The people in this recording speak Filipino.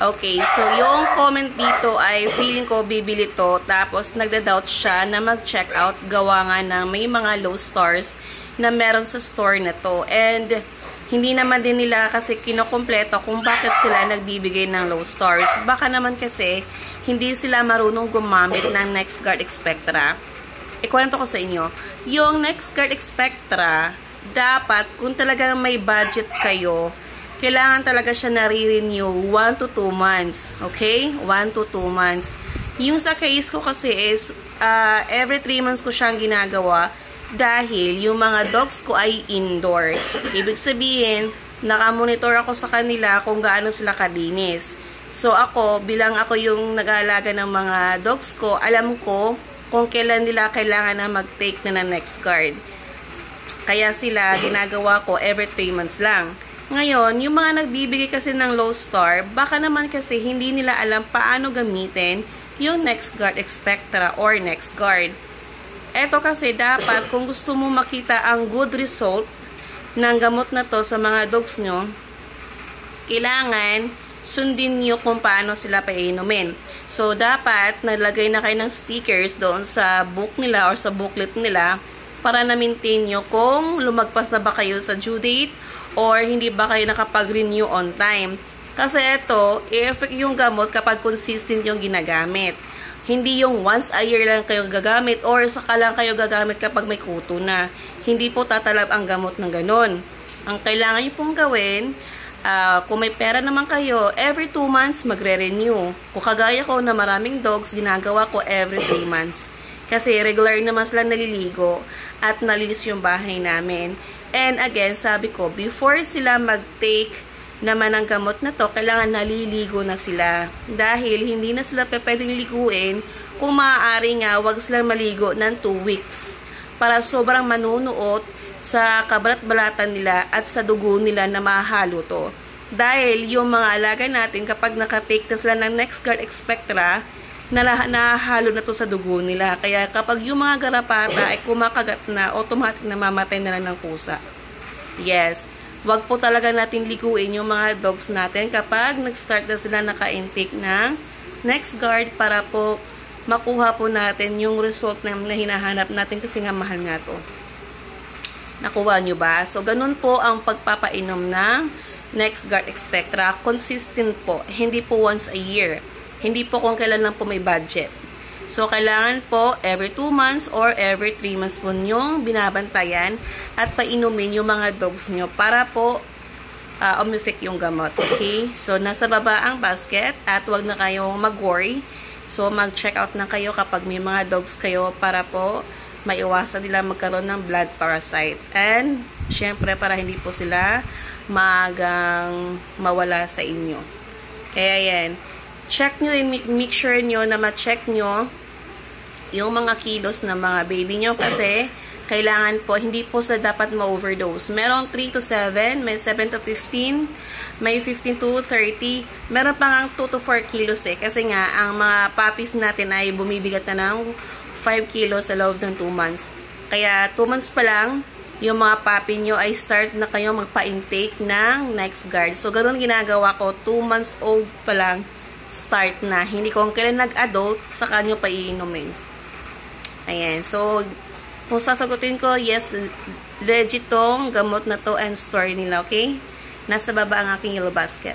Okay, so yung comment dito ay feeling ko bibili to. Tapos nagda-doubt siya na mag-check out gawa nga ng may mga low stars na meron sa store na to. And hindi naman din nila kasi kinokompleto kung bakit sila nagbibigay ng low stars. Baka naman kasi hindi sila marunong gumamit ng NextGuard Spectra. Ikwento ko sa inyo, yung NextGuard Spectra, dapat kung talagang may budget kayo, kailangan talaga siya nare-renew 1 to 2 months. Okay? 1 to 2 months. Yung sa case ko kasi is, every 3 months ko siyang ginagawa dahil yung mga dogs ko ay indoor. Ibig sabihin, nakamonitor ako sa kanila kung gaano sila kalinis. So ako, bilang ako yung nag-aalaga ng mga dogs ko, alam ko kung kailan nila kailangan na mag-take na ng NextGuard. Kaya sila, ginagawa ko every 3 months lang. Ngayon, yung mga nagbibigay kasi ng low star, baka naman kasi hindi nila alam paano gamitin yung NextGuard Spectra or NextGuard. Eto kasi dapat, kung gusto mo makita ang good result ng gamot na to sa mga dogs nyo, kailangan sundin nyo kung paano sila painumin. So, dapat nalagay na kayo ng stickers doon sa book nila or sa booklet nila para na-maintain nyo kung lumagpas na ba kayo sa due date or hindi ba kayo nakapag-renew on time. Kasi ito, i-effect yung gamot kapag consistent yung ginagamit. Hindi yung once a year lang kayo gagamit or saka lang kayo gagamit kapag may kuto na. Hindi po tatalab ang gamot ng ganon. Ang kailangan nyo pong gawin, kung may pera naman kayo, every 2 months magre-renew. Kung kagaya ko na maraming dogs, ginagawa ko every 3 months. Kasi regular naman sila naliligo at nalinis yung bahay namin. And again, sabi ko, before sila mag-take naman ng gamot na to, kailangan naliligo na sila. Dahil hindi na sila pwedeng liguin, kung maaari nga, wag silang maligo ng 2 weeks. Para sobrang manunuot sa kabalat-balatan nila at sa dugo nila na mahalo to. Dahil yung mga alaga natin, kapag nakatake na sila ng NextGuard Spectra, nahalo na to sa dugo nila. Kaya kapag yung mga garapata ay kumakagat na, automatic na mamatay na lang ng pusa. Yes, wag po talaga natin liguin yung mga dogs natin kapag nag-start na sila naka-intake ng NextGuard para po makuha po natin yung result na hinahanap natin kasi nga mahal nga to. Nakuha nyo ba? So, ganun po ang pagpapainom ng NextGuard Spectra. Consistent po. Hindi po once a year. Hindi po kung kailan lang po may budget. So, kailangan po every 2 months or every 3 months po nyong binabantayan at painumin yung mga dogs nyo para po umifik yung gamot. Okay? So, nasa baba ang basket at wag na kayong mag-worry. So, mag-check out na kayo kapag may mga dogs kayo para po maiwasan nila magkaroon ng blood parasite. And, syempre, para hindi po sila magang mawala sa inyo. Kaya yan. Check nyo din, make sure nyo na ma-check nyo yung mga kilos ng mga baby nyo kasi kailangan po, hindi po sila dapat ma-overdose. Merong 3 to 7, may 7 to 15, may 15 to 30, meron pa nga 2 to 4 kilos eh. Kasi nga, ang mga puppies natin ay bumibigat na ng 5 kilos sa loob ng 2 months. Kaya 2 months pa lang, yung mga puppy nyo ay start na kayo magpa-intake ng NextGuard. So, ganoon ginagawa ko, 2 months old pa lang, start na. Hindi ko kung kailan nag-adult, saka nyo pa iinumin. Ayan. So, kung sasagutin ko, yes, legit tong gamot na to and store nila, okay? Nasa baba ang aking yellow basket.